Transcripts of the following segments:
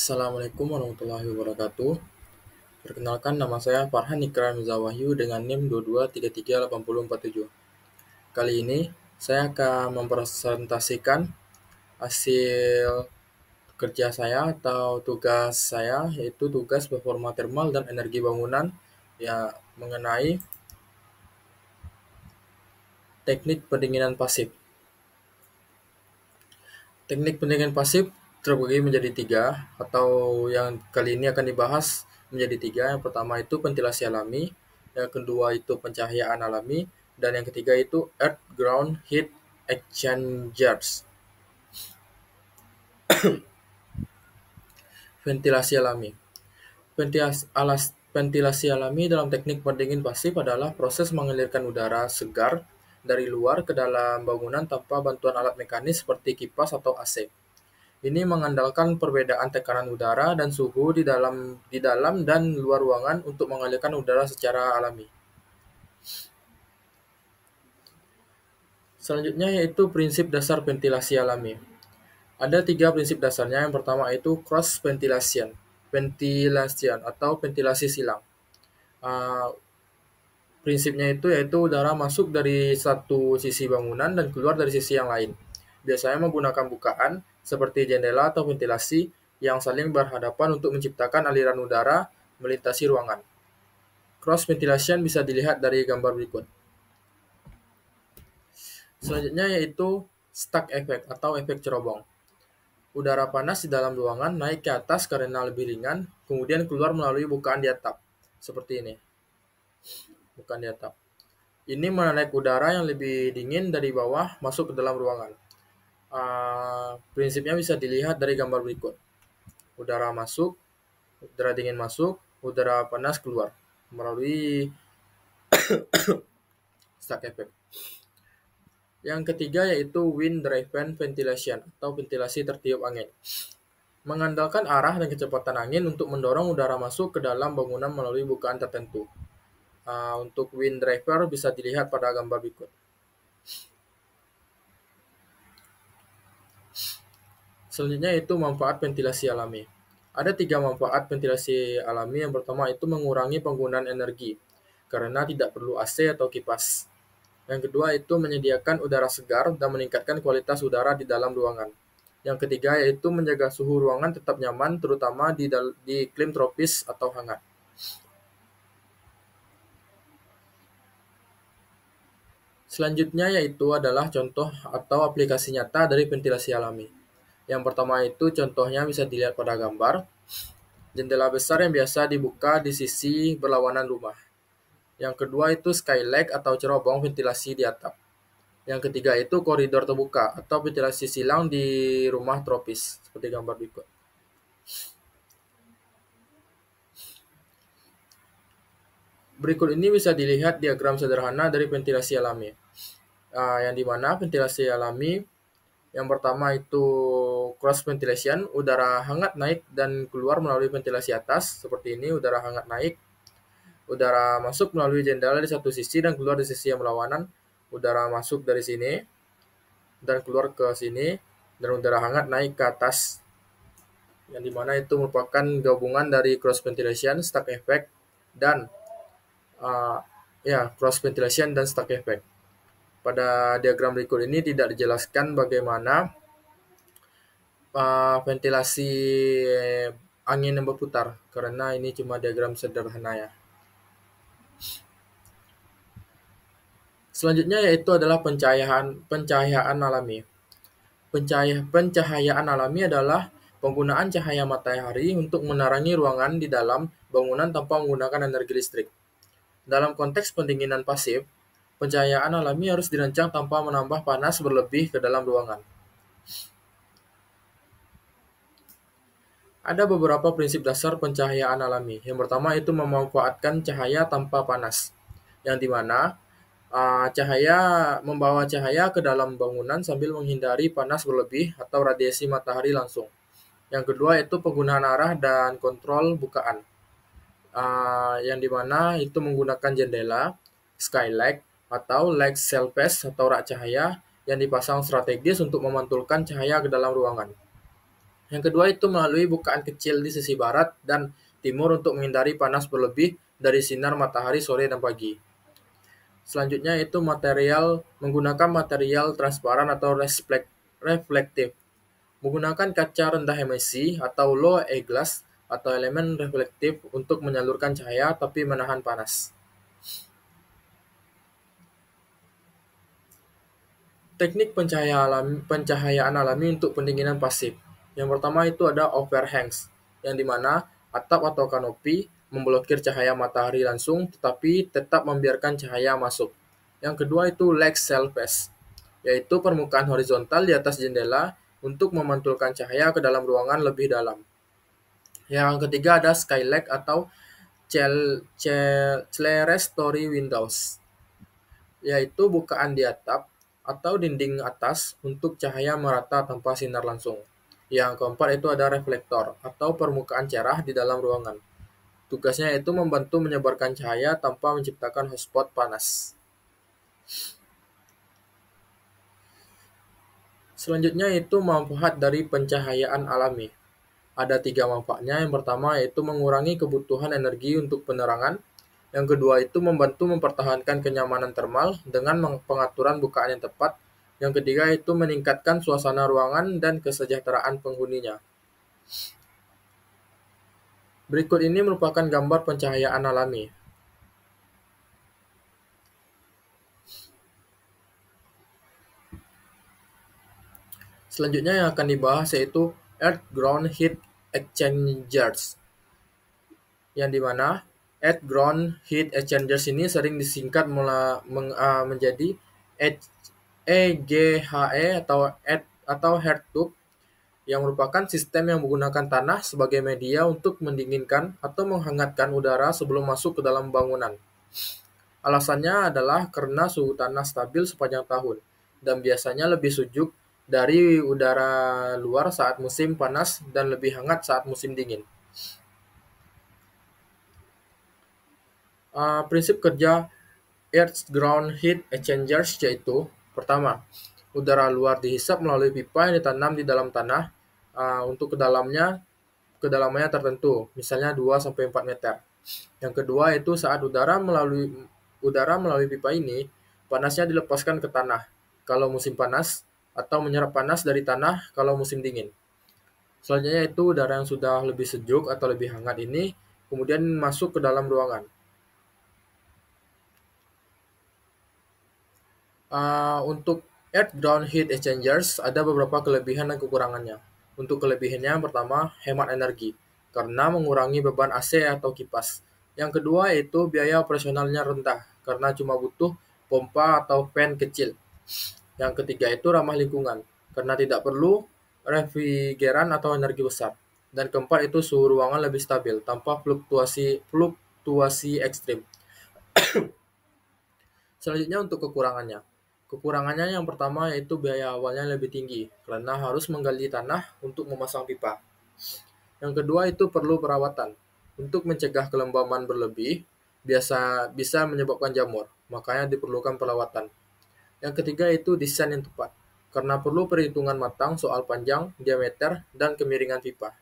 Assalamualaikum warahmatullahi wabarakatuh. Perkenalkan, nama saya Farhan Ikram Zawahyu dengan NIM 22338047. Kali ini saya akan mempresentasikan hasil kerja saya atau tugas saya, yaitu tugas performa termal dan energi bangunan ya mengenai teknik pendinginan pasif. Teknik pendinginan pasif terbagi menjadi tiga, atau yang kali ini akan dibahas menjadi tiga. Yang pertama itu ventilasi alami, yang kedua itu pencahayaan alami, dan yang ketiga itu earth ground heat exchangers. Ventilasi alami. Ventilasi alami dalam teknik pendingin pasif adalah proses mengalirkan udara segar dari luar ke dalam bangunan tanpa bantuan alat mekanis seperti kipas atau AC. Ini mengandalkan perbedaan tekanan udara dan suhu di dalam dan luar ruangan untuk mengalirkan udara secara alami. Selanjutnya yaitu prinsip dasar ventilasi alami. Ada tiga prinsip dasarnya. Yang pertama itu cross ventilation atau ventilasi silang. Uh, Prinsipnya itu yaitu udara masuk dari satu sisi bangunan dan keluar dari sisi yang lain. Biasanya menggunakan bukaan seperti jendela atau ventilasi yang saling berhadapan untuk menciptakan aliran udara melintasi ruangan. Cross ventilation bisa dilihat dari gambar berikut. Selanjutnya yaitu stuck effect atau efek cerobong. Udara panas di dalam ruangan naik ke atas karena lebih ringan, kemudian keluar melalui bukaan di atap. Seperti ini. Bukaan di atap. Ini menarik udara yang lebih dingin dari bawah masuk ke dalam ruangan. Prinsipnya bisa dilihat dari gambar berikut. Udara masuk, udara dingin masuk, udara panas keluar melalui stuck effect. Yang ketiga yaitu wind driven ventilation atau ventilasi tertiup angin. Mengandalkan arah dan kecepatan angin untuk mendorong udara masuk ke dalam bangunan melalui bukaan tertentu. Untuk wind driver bisa dilihat pada gambar berikut. Selanjutnya itu manfaat ventilasi alami. Ada tiga manfaat ventilasi alami. Yang pertama itu mengurangi penggunaan energi karena tidak perlu AC atau kipas. Yang kedua itu menyediakan udara segar dan meningkatkan kualitas udara di dalam ruangan. Yang ketiga yaitu menjaga suhu ruangan tetap nyaman, terutama di iklim tropis atau hangat. Selanjutnya yaitu adalah contoh atau aplikasi nyata dari ventilasi alami. Yang pertama itu contohnya bisa dilihat pada gambar. Jendela besar yang biasa dibuka di sisi berlawanan rumah. Yang kedua itu skylight atau cerobong ventilasi di atap. Yang ketiga itu koridor terbuka atau ventilasi silang di rumah tropis, seperti gambar berikut. Berikut ini bisa dilihat diagram sederhana dari ventilasi alami. Yang dimana ventilasi alami yang pertama itu cross ventilation, udara hangat naik dan keluar melalui ventilasi atas, seperti ini, udara hangat naik. Udara masuk melalui jendela di satu sisi dan keluar di sisi yang berlawanan. Udara masuk dari sini dan keluar ke sini, dan udara hangat naik ke atas. Yang dimana itu merupakan gabungan dari cross ventilation, stuck effect, dan cross ventilation dan stuck effect. Pada diagram berikut ini tidak dijelaskan bagaimana ventilasi angin yang berputar, karena ini cuma diagram sederhana ya. Selanjutnya yaitu adalah pencahayaan alami. Pencahayaan alami adalah penggunaan cahaya matahari untuk menerangi ruangan di dalam bangunan tanpa menggunakan energi listrik. Dalam konteks pendinginan pasif, pencahayaan alami harus dirancang tanpa menambah panas berlebih ke dalam ruangan. Ada beberapa prinsip dasar pencahayaan alami. Yang pertama itu memanfaatkan cahaya tanpa panas, yang dimana cahaya membawa cahaya ke dalam bangunan sambil menghindari panas berlebih atau radiasi matahari langsung. Yang kedua itu penggunaan arah dan kontrol bukaan, yang dimana itu menggunakan jendela, skylight, atau light selves atau rak cahaya yang dipasang strategis untuk memantulkan cahaya ke dalam ruangan. Yang kedua itu melalui bukaan kecil di sisi barat dan timur untuk menghindari panas berlebih dari sinar matahari sore dan pagi. Selanjutnya itu menggunakan material transparan atau reflektif. Menggunakan kaca rendah emisi atau low E-glass atau elemen reflektif untuk menyalurkan cahaya tapi menahan panas. Teknik pencahayaan alami untuk pendinginan pasif. Yang pertama itu ada overhangs, yang dimana atap atau kanopi memblokir cahaya matahari langsung tetapi tetap membiarkan cahaya masuk. Yang kedua itu leg surface, yaitu permukaan horizontal di atas jendela untuk memantulkan cahaya ke dalam ruangan lebih dalam. Yang ketiga ada skylight atau clerestory windows, yaitu bukaan di atap atau dinding atas untuk cahaya merata tanpa sinar langsung. Yang keempat itu ada reflektor atau permukaan cerah di dalam ruangan. Tugasnya itu membantu menyebarkan cahaya tanpa menciptakan hotspot panas. Selanjutnya itu manfaat dari pencahayaan alami. Ada 3 manfaatnya. Yang pertama yaitu mengurangi kebutuhan energi untuk penerangan. Yang kedua itu membantu mempertahankan kenyamanan termal dengan pengaturan bukaan yang tepat. Yang ketiga itu meningkatkan suasana ruangan dan kesejahteraan penghuninya. Berikut ini merupakan gambar pencahayaan alami. Selanjutnya yang akan dibahas yaitu Earth Ground Heat Exchangers, yang dimana Earth Ground Heat Exchangers ini sering disingkat menjadi EGHE atau Heat Tube, yang merupakan sistem yang menggunakan tanah sebagai media untuk mendinginkan atau menghangatkan udara sebelum masuk ke dalam bangunan. Alasannya adalah karena suhu tanah stabil sepanjang tahun dan biasanya lebih sejuk dari udara luar saat musim panas dan lebih hangat saat musim dingin. Prinsip kerja Earth Ground Heat Exchangers yaitu: pertama, udara luar dihisap melalui pipa yang ditanam di dalam tanah untuk kedalamannya tertentu, misalnya 2-4 meter. Yang kedua itu saat udara melalui pipa ini, panasnya dilepaskan ke tanah kalau musim panas atau menyerap panas dari tanah kalau musim dingin. Selanjutnya itu udara yang sudah lebih sejuk atau lebih hangat ini kemudian masuk ke dalam ruangan. Untuk Earth Ground Heat Exchangers ada beberapa kelebihan dan kekurangannya. Untuk kelebihannya yang pertama, hemat energi karena mengurangi beban AC atau kipas. Yang kedua yaitu biaya operasionalnya rendah karena cuma butuh pompa atau fan kecil. Yang ketiga itu ramah lingkungan karena tidak perlu refrigeran atau energi besar. Dan keempat itu suhu ruangan lebih stabil tanpa fluktuasi ekstrim. Selanjutnya untuk kekurangannya. Kekurangannya yang pertama yaitu biaya awalnya lebih tinggi karena harus menggali tanah untuk memasang pipa. Yang kedua itu perlu perawatan. Untuk mencegah kelembaban berlebih, bisa menyebabkan jamur, makanya diperlukan perawatan. Yang ketiga itu desain yang tepat, karena perlu perhitungan matang soal panjang, diameter, dan kemiringan pipa.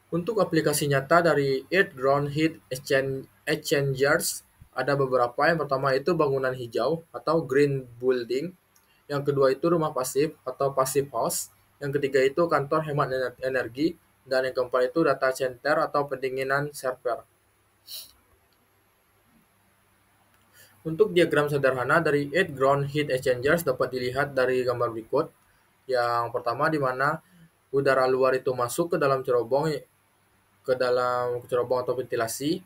Untuk aplikasi nyata dari Earth Ground Heat Exchangers, ada beberapa. Yang pertama itu bangunan hijau atau green building. Yang kedua itu rumah pasif atau passive house. Yang ketiga itu kantor hemat energi. Dan yang keempat itu data center atau pendinginan server. Untuk diagram sederhana dari Earth Ground Heat Exchangers dapat dilihat dari gambar berikut. Yang pertama di mana udara luar itu masuk ke dalam cerobong atau ventilasi,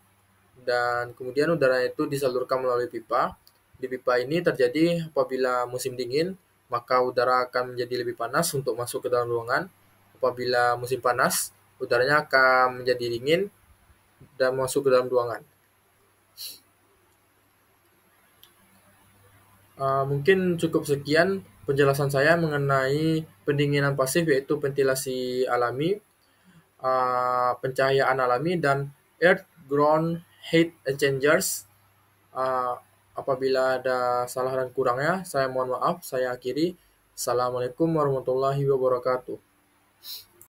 dan kemudian udara itu disalurkan melalui pipa. Di pipa ini terjadi apabila musim dingin, maka udara akan menjadi lebih panas untuk masuk ke dalam ruangan. Apabila musim panas, udaranya akan menjadi dingin dan masuk ke dalam ruangan. Mungkin cukup sekian penjelasan saya mengenai pendinginan pasif, yaitu ventilasi alami, pencahayaan alami, dan Earth Ground Heat Exchangers. Apabila ada salah dan kurangnya, saya mohon maaf. Saya akhiri. Assalamualaikum warahmatullahi wabarakatuh.